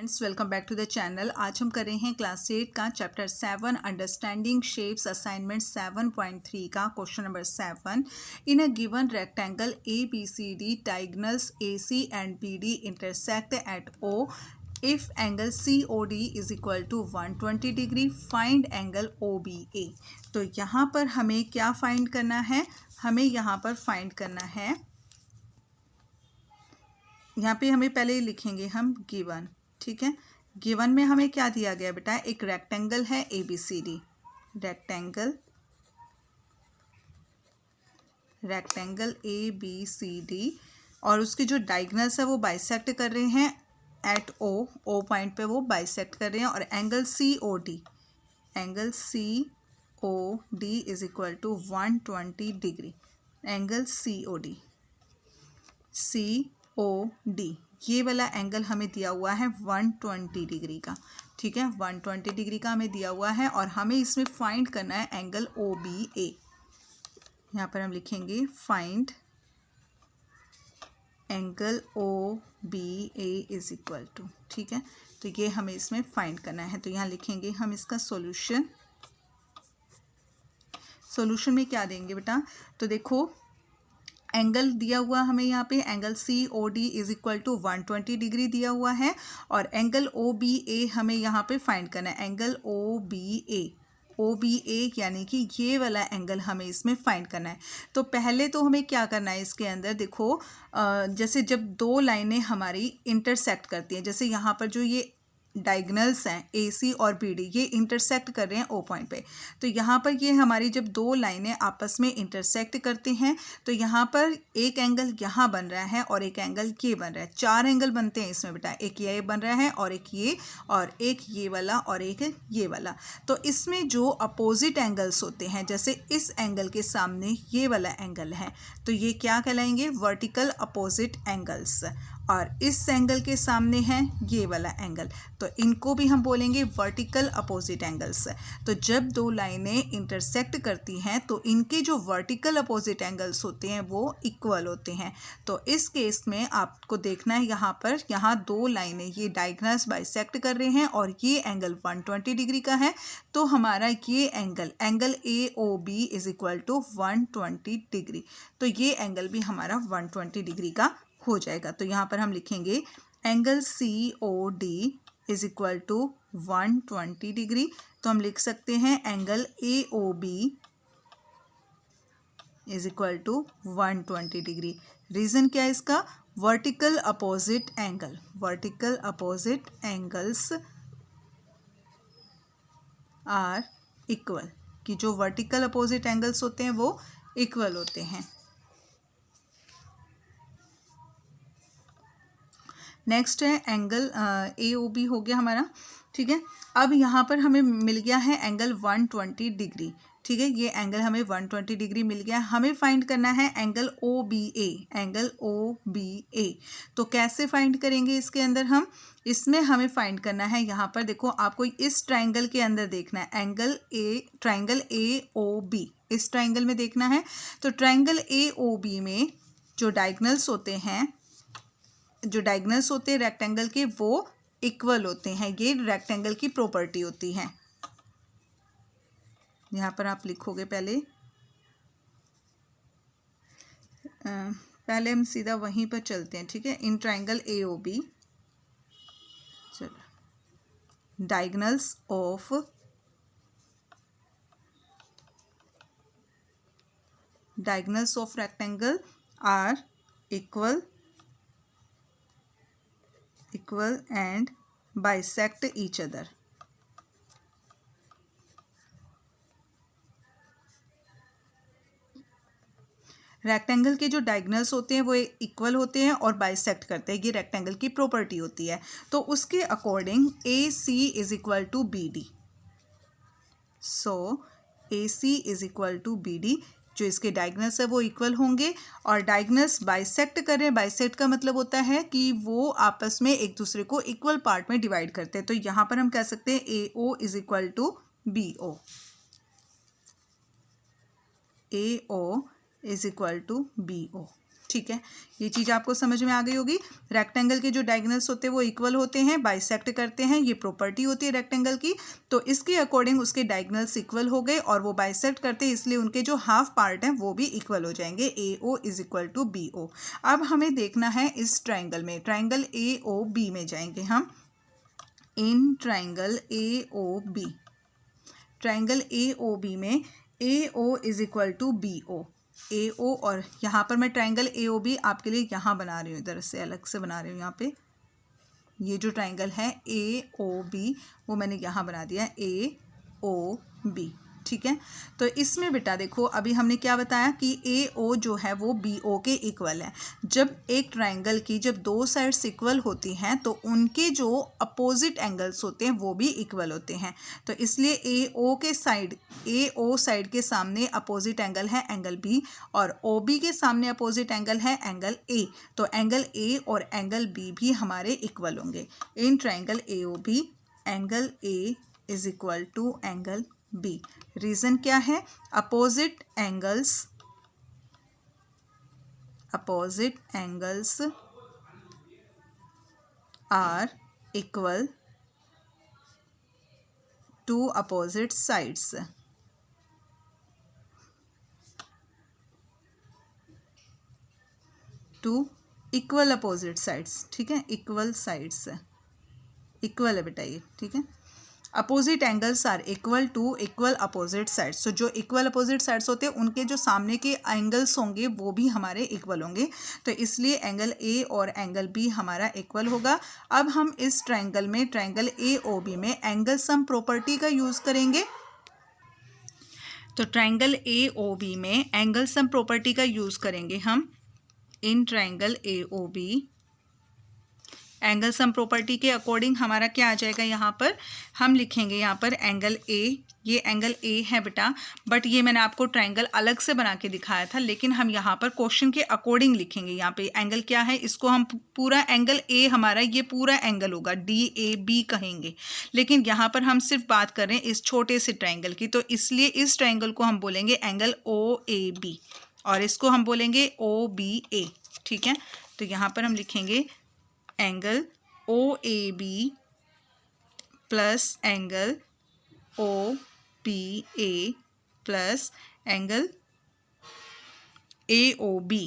Friends, welcome back to the channel. आज हम कर रहे हैं क्लास 8 का चैप्टर 7 अंडरस्टैंडिंग शेप्स असाइनमेंट 7.3 का question number 7। In a given rectangle A B C D diagonals A C and B D intersect at O if angle C O D is equal to 120 degree find angle O B A. तो यहाँ पर हमें क्या find करना है? हमें यहाँ पर फाइंड करना है, यहाँ पे हमें पहले लिखेंगे हम गिवन। ठीक है, गिवन में हमें क्या दिया गया बेटा? एक रेक्टेंगल है A B C D, rectangle A B C D, और उसकी जो डायगोनल्स है वो बाइसेक्ट कर रहे हैं एट ओ पॉइंट पे वो बाइसेक्ट कर रहे हैं, और angle C O D is equal to 120 degree. Angle C O D ये वाला एंगल हमें दिया हुआ है 120 डिग्री का। ठीक है, 120 डिग्री का हमें दिया हुआ है, और हमें इसमें फाइंड करना है एंगल ओ बी ए। यहाँ पर हम लिखेंगे find angle O B A is equal to. ठीक है, तो ये हमें इसमें फाइंड करना है। तो यहाँ लिखेंगे हम इसका सॉल्यूशन में क्या देंगे बेटा? तो देखो, एंगल दिया हुआ हमें यहाँ पे angle C O D is equal to 120 degree दिया हुआ है, और एंगल ओ बी ए हमें यहाँ पे फाइंड करना है। एंगल ओ बी ए यानी कि ये वाला एंगल हमें इसमें फाइंड करना है। तो पहले तो हमें क्या करना है इसके अंदर? देखो, जैसे जब दो लाइनें हमारी इंटरसेक्ट करती हैं, जैसे यहाँ पर जो ये डायगोनल्स हैं ए सी और बी डी, ये इंटरसेक्ट कर रहे हैं ओ पॉइंट पे। तो यहाँ पर ये हमारी जब दो लाइनें आपस में इंटरसेक्ट करते हैं तो यहाँ पर एक एंगल यहाँ बन रहा है और एक एंगल ये बन रहा है। चार एंगल बनते हैं इसमें बेटा, एक ये बन रहा है और एक ये वाला और एक ये वाला। तो इसमें जो अपोजिट एंगल्स होते हैं, जैसे इस एंगल के सामने ये वाला एंगल है, तो ये क्या कहलाएंगे? Vertical opposite angles. और इस एंगल के सामने है ये वाला एंगल, तो इनको भी हम बोलेंगे वर्टिकल अपोजिट एंगल्स। तो जब दो लाइनें इंटरसेक्ट करती हैं तो इनके जो वर्टिकल अपोजिट एंगल्स होते हैं वो इक्वल होते हैं। तो इस केस में आपको देखना है, यहाँ दो लाइनें ये डायगोनल्स बाइसेक्ट कर रहे हैं और ये एंगल 120 डिग्री का है। तो हमारा ये angle A O B is equal to 120 degree. तो ये एंगल भी हमारा 120 डिग्री का हो जाएगा। तो यहाँ पर हम लिखेंगे angle C O D is equal to 120 degree. तो हम लिख सकते हैं angle A O B is equal to 120 degree. Reason क्या है इसका? Vertical opposite angles are equal, कि जो वर्टिकल अपोजिट एंगल्स होते हैं वो इक्वल होते हैं। नेक्स्ट है एंगल ए ओ बी हो गया हमारा। ठीक है, अब यहाँ पर हमें मिल गया है एंगल 120 डिग्री। ठीक है, ये एंगल हमें 120 डिग्री मिल गया। हमें फाइंड करना है एंगल ओ बी ए। तो कैसे फाइंड करेंगे इसके अंदर? इसमें हमें फाइंड करना है, यहाँ पर देखो आपको इस ट्राइंगल के अंदर देखना है ट्राइंगल ए ओ बी, इस ट्राइंगल में देखना है। तो ट्राइंगल ए ओ बी में जो डायगोनल्स होते हैं रेक्टेंगल के, वो इक्वल होते हैं। ये रेक्टेंगल की प्रॉपर्टी होती है। यहाँ पर आप लिखोगे पहले हम सीधा वहीं पर चलते हैं। ठीक है, in triangle A O B, चलो, diagonals of rectangle are equal and bisect each other। Rectangle के जो डायगोनल्स होते हैं वो इक्वल होते हैं और बाइसेक्ट करते हैं, ये रेक्टेंगल की प्रॉपर्टी होती है। तो उसके according A C is equal to B D. So A C is equal to B D, जो इसके डायगोनल्स है वो इक्वल होंगे, और डायगोनल्स बाइसेक्ट कर रहे हैं। बाइसेक्ट का मतलब होता है कि वो आपस में एक दूसरे को इक्वल पार्ट में डिवाइड करते हैं। तो यहाँ पर हम कह सकते हैं A O is equal to B O. A O is equal to B O. ठीक है, ये चीज़ आपको समझ में आ गई होगी। रेक्टेंगल के जो डायगोनल्स होते हैं वो इक्वल होते हैं, बाइसेक्ट करते हैं, ये प्रॉपर्टी होती है रेक्टेंगल की। तो इसके अकॉर्डिंग उसके डायगोनल्स इक्वल हो गए और वो बाइसेक्ट करते हैं, इसलिए उनके जो हाफ पार्ट हैं वो भी इक्वल हो जाएंगे। A O is equal to B O. अब हमें देखना है इस ट्राइंगल में, ट्राइंगल ए ओ बी में जाएंगे हम। In triangle A O B, triangle A O B में A O is equal to B O. A O, और यहाँ पर मैं ट्राइंगल ए ओ बी आपके लिए यहाँ बना रही हूँ, इधर से अलग से बना रही हूँ। यहाँ पे ये जो ट्राइंगल है ए ओ बी वो मैंने यहाँ बना दिया है ए ओ बी, ठीक है। तो इसमें बेटा देखो अभी हमने क्या बताया कि ए ओ जो है वो बी ओ के इक्वल है। जब एक ट्राइंगल की जब दो साइड्स इक्वल होती हैं तो उनके जो अपोजिट एंगल्स होते हैं वो भी इक्वल होते हैं। तो इसलिए ए ओ साइड के सामने अपोजिट एंगल है एंगल बी, और ओ बी के सामने अपोजिट एंगल है एंगल ए। तो एंगल ए और एंगल बी भी हमारे इक्वल होंगे। In triangle A O B angle A is equal to angle B. Reason क्या है? Opposite angles are equal to opposite sides. To equal opposite sides, ठीक है, equal sides, equal है बेटा ये, ठीक है। Opposite angles are equal to equal opposite sides. तो जो इक्वल अपोजिट साइड्स होते हैं उनके जो सामने के एंगल्स होंगे वो भी हमारे इक्वल होंगे। तो इसलिए एंगल ए और एंगल बी हमारा इक्वल होगा। अब हम इस ट्राइंगल में, ट्राइंगल ए ओ बी में एंगल सम प्रॉपर्टी का यूज़ करेंगे। तो ट्राइंगल ए ओ बी में एंगल सम प्रॉपर्टी का यूज़ करेंगे हम। In triangle A O B angle sum property के अकॉर्डिंग हमारा क्या आ जाएगा, यहाँ पर हम लिखेंगे यहाँ पर एंगल ए। ये एंगल ए है बेटा, बट ये मैंने आपको ट्राइंगल अलग से बना के दिखाया था, लेकिन हम यहाँ पर क्वेश्चन के अकॉर्डिंग लिखेंगे। यहाँ पे एंगल क्या है, इसको हम पूरा एंगल ए हमारा ये पूरा एंगल होगा, डी ए बी कहेंगे, लेकिन यहाँ पर हम सिर्फ बात कर रहे हैं इस छोटे से ट्राइंगल की। तो इसलिए इस ट्राइंगल को हम बोलेंगे एंगल ओ ए बी, और इसको हम बोलेंगे ओ बी ए, ठीक है। तो यहाँ पर हम लिखेंगे angle O A B plus angle O B A plus angle A O B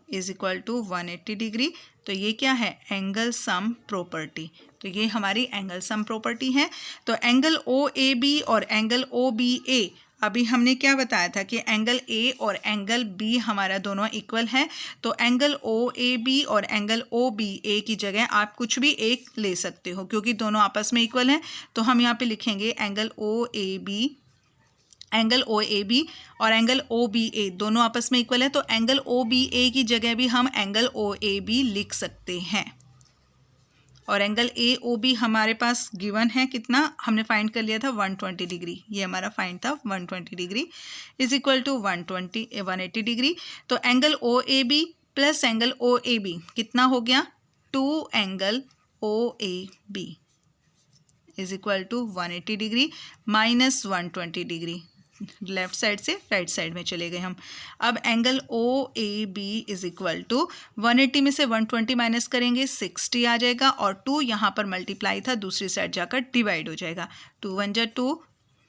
is equal to 180 degree. तो ये क्या है, एंगल सम प्रॉपर्टी। तो ये हमारी एंगल सम प्रॉपर्टी है। तो एंगल ओ ए बी और एंगल ओ बी ए, अभी हमने क्या बताया था कि एंगल ए और एंगल बी हमारा दोनों इक्वल है। तो एंगल ओ ए बी और एंगल ओ बी ए की जगह आप कुछ भी एक ले सकते हो, क्योंकि दोनों आपस में इक्वल हैं। तो हम यहाँ पे लिखेंगे एंगल ओ ए बी और एंगल ओ बी ए दोनों आपस में इक्वल है। तो एंगल ओ बी ए की जगह भी हम एंगल ओ ए बी लिख सकते हैं। और एंगल ए ओ बी हमारे पास गिवन है, कितना हमने फाइंड कर लिया था, 120 डिग्री। ये हमारा फाइंड था 120 degree is equal to 180 degree. तो angle O A B plus angle O A B कितना हो गया, 2 angle O A B is equal to 180 degree minus 120 degree. Left side से राइट साइड में चले गए हम। अब angle O A B is equal to 180 में से 120 माइनस करेंगे 60 आ जाएगा, और 2 यहाँ पर मल्टीप्लाई था, दूसरी साइड जाकर डिवाइड हो जाएगा, 2 1 जा 2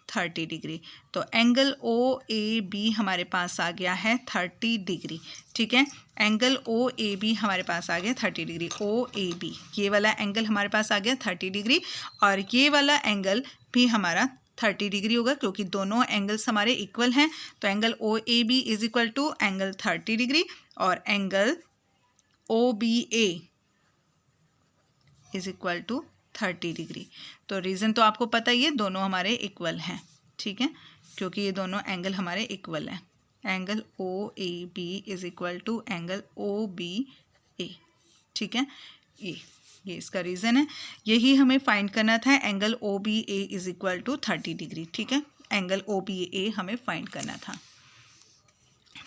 30 डिग्री। तो एंगल ओ ए बी हमारे पास आ गया है 30 डिग्री, ठीक है। एंगल ओ ए बी हमारे पास आ गया 30 डिग्री। ओ ए बी ये वाला एंगल हमारे पास आ गया 30 डिग्री, और ये वाला एंगल भी हमारा 30 डिग्री होगा, क्योंकि दोनों एंगल्स हमारे इक्वल हैं। तो angle O A B is equal to angle 30 degree और angle O B A is equal to 30 degree. तो रीज़न तो आपको पता ही है, दोनों हमारे इक्वल हैं, ठीक है, क्योंकि ये दोनों एंगल हमारे इक्वल हैं। Angle O A B is equal to angle O B A, ठीक है। ये इसका रीज़न है। यही हमें फाइंड करना था, angle O B A is equal to 30 degree, ठीक है। एंगल ओ बी ए हमें फाइंड करना था।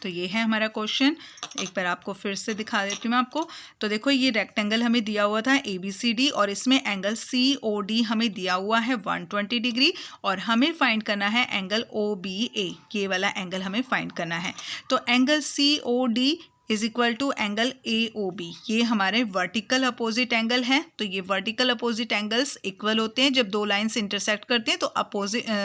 तो ये है हमारा क्वेश्चन। एक बार आपको फिर से दिखा देती हूँ मैं आपको। तो देखो ये रेक्टेंगल हमें दिया हुआ था ABCD और इसमें एंगल COD हमें दिया हुआ है 120 डिग्री और हमें फाइंड करना है एंगल OBA, ये वाला एंगल हमें फाइंड करना है। तो angle COD is equal to angle AOB, ये हमारे वर्टिकल अपोजिट एंगल हैं। तो ये वर्टिकल अपोजिट एंगल्स इक्वल होते हैं, जब दो लाइंस इंटरसेक्ट करते हैं तो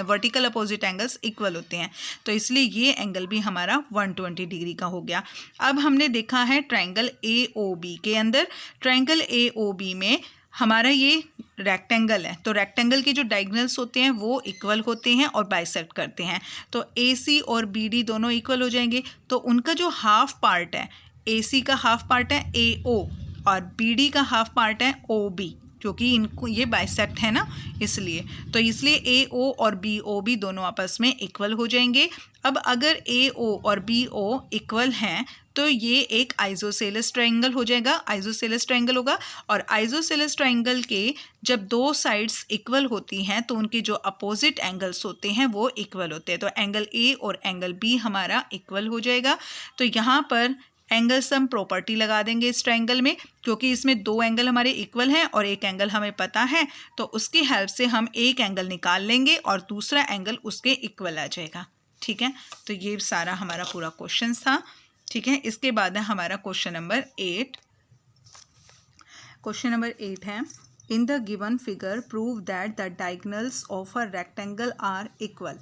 वर्टिकल अपोजिट एंगल्स इक्वल होते हैं। तो इसलिए ये एंगल भी हमारा 120 डिग्री का हो गया। अब हमने देखा है ट्रायंगल AOB के अंदर, ट्रायंगल AOB में हमारा ये रेक्टेंगल है, तो रेक्टेंगल के जो डायगोनल्स होते हैं वो इक्वल होते हैं और बाइसेक्ट करते हैं। तो AC और BD दोनों इक्वल हो जाएंगे। तो उनका जो हाफ पार्ट है, AC का हाफ पार्ट है AO और BD का हाफ पार्ट है OB, क्योंकि इनको ये बाइसेक्ट है ना, इसलिए। तो इसलिए AO और BOB दोनों आपस में इक्वल हो जाएंगे। अब अगर AO और BO इक्वल हैं तो ये एक आइसोसेलेस ट्रायंगल हो जाएगा, आइसोसेलेस ट्रायंगल होगा। और आइसोसेलेस ट्रायंगल के जब दो साइड्स इक्वल होती हैं तो उनके जो अपोजिट एंगल्स होते हैं वो इक्वल होते हैं। तो एंगल A और एंगल B हमारा इक्वल हो जाएगा। तो यहाँ पर एंगल सम प्रॉपर्टी लगा देंगे इस ट्रायंगल में, क्योंकि इसमें दो एंगल हमारे इक्वल हैं और एक एंगल हमें पता है, तो उसकी हेल्प से हम एक एंगल निकाल लेंगे और दूसरा एंगल उसके इक्वल आ जाएगा। ठीक है, तो ये सारा हमारा पूरा क्वेश्चन था। ठीक है, इसके बाद है हमारा क्वेश्चन नंबर 8। क्वेश्चन नंबर 8 है, in the given figure prove that the diagonals of a rectangle are equal.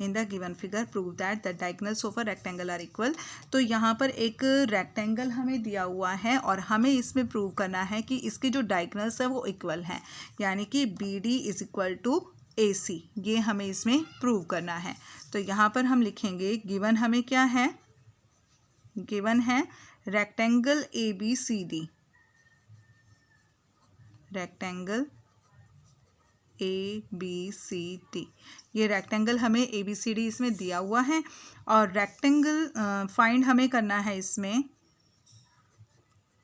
In the given figure prove that the diagonals of a rectangle are equal. तो यहाँ पर एक रेक्टेंगल हमें दिया हुआ है और हमें इसमें प्रूव करना है कि इसके जो डायगोनल्स है वो इक्वल हैं, यानी कि BD is equal to AC, ये हमें इसमें प्रूव करना है। तो यहाँ पर हम लिखेंगे गिवन हमें क्या है, गिवन है रेक्टेंगल ABCD, रेक्टेंगल ABCD, ये रेक्टेंगल हमें ABCD इसमें दिया हुआ है और रेक्टेंगल फाइंड हमें करना है, इसमें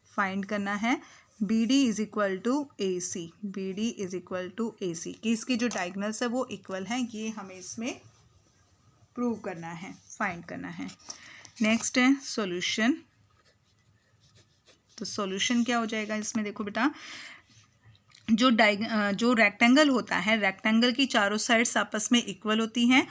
फाइंड करना है BD is equal to AC, BD is equal to AC, कि इसके जो डायगोनल्स है वो इक्वल हैं, ये हमें इसमें प्रूव करना है, फाइंड करना है। नेक्स्ट है सॉल्यूशन। तो सॉल्यूशन क्या हो जाएगा इसमें, देखो बेटा, जो रेक्टेंगल होता है, रेक्टेंगल की चारों साइड्स आपस में इक्वल होती हैं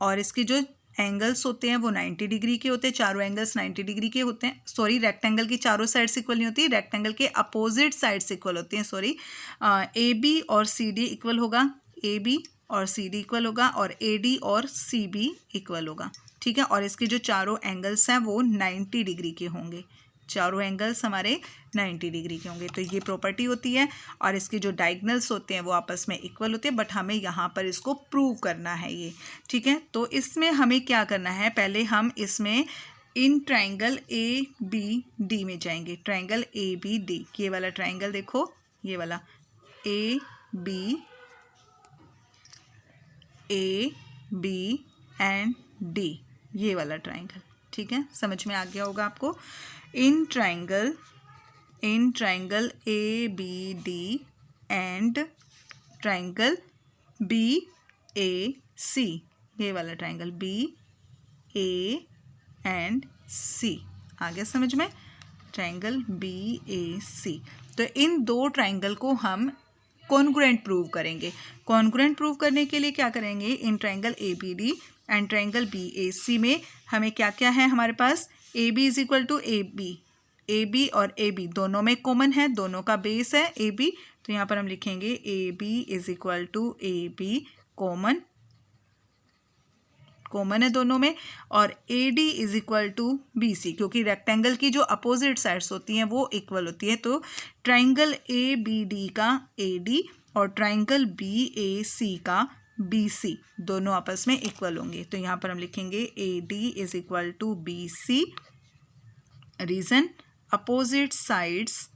और इसके जो एंगल्स होते हैं वो 90 डिग्री के होते हैं, चारों एंगल्स 90 डिग्री के होते हैं। सॉरी, रेक्टेंगल की चारों साइड्स इक्वल नहीं होती, रेक्टेंगल के अपोजिट साइड्स इक्वल होती हैं। सॉरी, AB और CD इक्वल होगा, AB और CD इक्वल होगा और AD और CB इक्वल होगा। ठीक है, और इसके जो चारों एंगल्स हैं वो 90 डिग्री के होंगे, चारों एंगल्स हमारे 90 डिग्री के होंगे। तो ये प्रॉपर्टी होती है और इसके जो डायगोनल्स होते हैं वो आपस में इक्वल होते हैं, बट हमें यहाँ पर इसको प्रूव करना है ये। ठीक है, तो इसमें हमें क्या करना है, पहले हम इसमें इन ट्रायंगल ABD में जाएंगे। ट्रायंगल ABD, ये वाला ट्रायंगल देखो, ये वाला AB एंड D, ये वाला ट्रायंगल। ठीक है, समझ में आ गया होगा आपको। इन triangle ABD and triangle BAC, ये वाला ट्रायंगल BA एंड C, आ गया समझ में, ट्रायंगल BAC। तो इन दो ट्रायंगल को हम कॉन्ग्रुएंट प्रूव करेंगे। कॉन्ग्रुएंट प्रूव करने के लिए क्या करेंगे, in triangle ABD and triangle BAC में हमें क्या क्या है हमारे पास, AB is equal to AB और AB दोनों में कॉमन है, दोनों का बेस है AB। तो यहाँ पर हम लिखेंगे AB is equal to AB, common है दोनों में, और AD is equal to BC, क्योंकि रेक्टेंगल की जो अपोजिट साइड्स होती हैं वो इक्वल होती है। तो ट्रायंगल ABD का AD और ट्रायंगल BAC का BC दोनों आपस में इक्वल होंगे। तो यहाँ पर हम लिखेंगे AD is equal to BC, reason opposite sides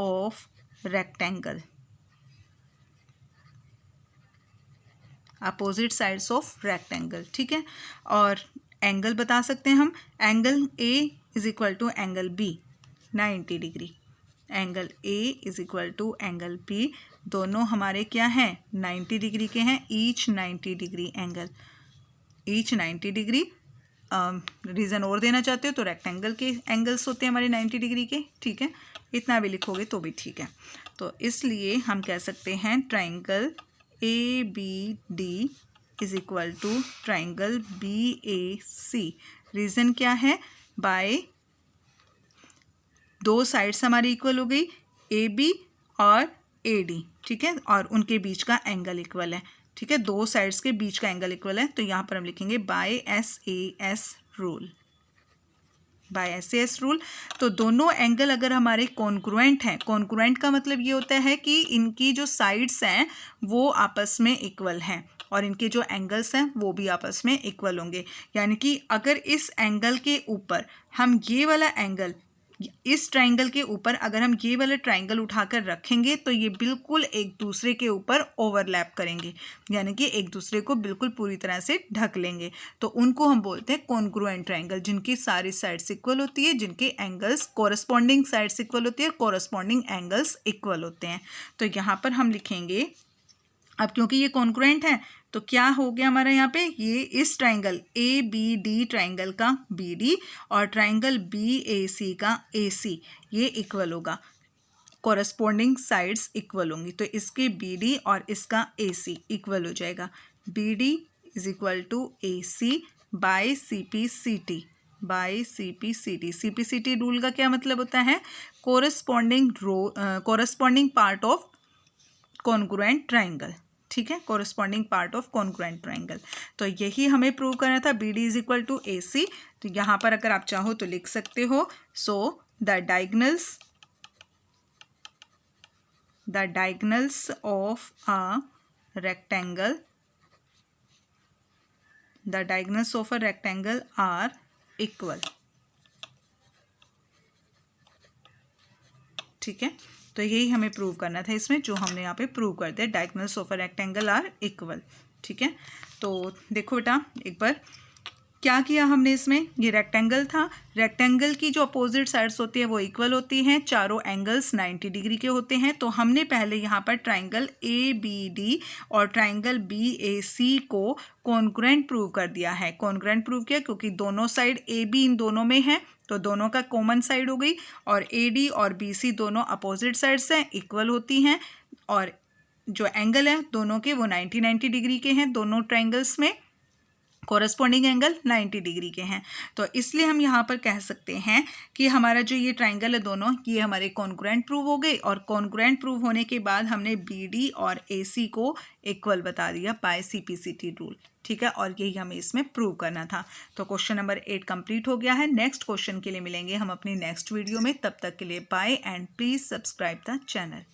of rectangle, opposite sides of rectangle. ठीक है, और एंगल बता सकते हैं हम, angle A is equal to angle B 90 degree, angle A is equal to angle B, दोनों हमारे क्या हैं 90 डिग्री के हैं, each 90 degree angle, each 90 degree reason और देना चाहते हो तो रेक्टेंगल के एंगल्स होते हैं हमारे 90 डिग्री के, ठीक है, इतना भी लिखोगे तो भी ठीक है। तो इसलिए हम कह सकते हैं triangle A B D is equal to triangle B A C. Reason क्या है, बाय दो साइड्स हमारी इक्वल हो गई, ए बी और ए डी, ठीक है, और उनके बीच का एंगल इक्वल है, ठीक है, दो साइड्स के बीच का एंगल इक्वल है। तो यहाँ पर हम लिखेंगे by S A S rule, by S A S rule. तो दोनों एंगल अगर हमारे कॉन्ग्रुएंट हैं, कॉन्ग्रुएंट का मतलब ये होता है कि इनकी जो साइड्स हैं वो आपस में इक्वल हैं और इनके जो एंगल्स हैं वो भी आपस में इक्वल होंगे। यानी कि अगर इस एंगल के ऊपर हम ये वाला एंगल, इस ट्राइंगल के ऊपर अगर हम ये वाला ट्राइंगल उठाकर रखेंगे तो ये बिल्कुल एक दूसरे के ऊपर ओवरलैप करेंगे, यानी कि एक दूसरे को बिल्कुल पूरी तरह से ढक लेंगे। तो उनको हम बोलते हैं कॉन्ग्रुएंट ट्राइंगल, जिनकी सारी साइड्स इक्वल होती है, जिनके एंगल्स कॉरस्पॉन्डिंग साइड्स इक्वल होती है, कॉरस्पॉन्डिंग एंगल्स इक्वल होते हैं। तो यहाँ पर हम लिखेंगे, अब क्योंकि ये कॉन्ग्रुएंट है तो क्या हो गया हमारा यहाँ पे, ये इस triangle A B D triangle का बी डी और ट्राइंगल बी ए सी का ए सी ये इक्वल होगा, कॉरस्पॉन्डिंग साइड्स इक्वल होंगी। तो इसके बी डी और इसका ए सी इक्वल हो जाएगा, B D is equal to A C by C P C T, by C P C T. C P C T rule का क्या मतलब होता है, corresponding part of congruent triangle, ठीक है, corresponding part of congruent triangle. तो यही हमें प्रूव करना था, B D is equal to A C. तो यहाँ पर अगर आप चाहो तो लिख सकते हो, so the diagonals of a rectangle are equal, ठीक है। तो यही हमें प्रूव करना था इसमें, जो हमने यहाँ पे प्रूव कर दिया, diagonals of a rectangle are equal, ठीक है। तो देखो बेटा एक बार क्या किया हमने इसमें, ये रेक्टेंगल था, रेक्टेंगल की जो अपोजिट साइड्स होती है वो इक्वल होती हैं, चारों एंगल्स 90 डिग्री के होते हैं। तो हमने पहले यहाँ पर ट्राइंगल ए बी डी और ट्राइंगल बी ए सी को कॉन्ग्रुएंट प्रूव कर दिया है। कॉन्ग्रुएंट प्रूव किया क्योंकि दोनों साइड ए बी इन दोनों में है तो दोनों का कॉमन साइड हो गई, और ए डी और बी सी दोनों अपोजिट साइड्स हैं, इक्वल होती हैं, और जो एंगल है दोनों के वो 90 डिग्री के हैं, दोनों ट्राइंगल्स में कॉरस्पॉन्डिंग एंगल 90 डिग्री के हैं। तो इसलिए हम यहाँ पर कह सकते हैं कि हमारा जो ये ट्राइंगल है दोनों, ये हमारे कॉन्ग्रुएंट प्रूव हो गए, और कॉन्ग्रुएंट प्रूव होने के बाद हमने बी डी और ए सी को इक्वल बता दिया by C P C T rule, ठीक है, और यही हमें इसमें प्रूव करना था। तो क्वेश्चन नंबर 8 कंप्लीट हो गया है। नेक्स्ट क्वेश्चन के लिए मिलेंगे हम अपनी नेक्स्ट वीडियो में, तब तक के लिए bye and please subscribe the channel.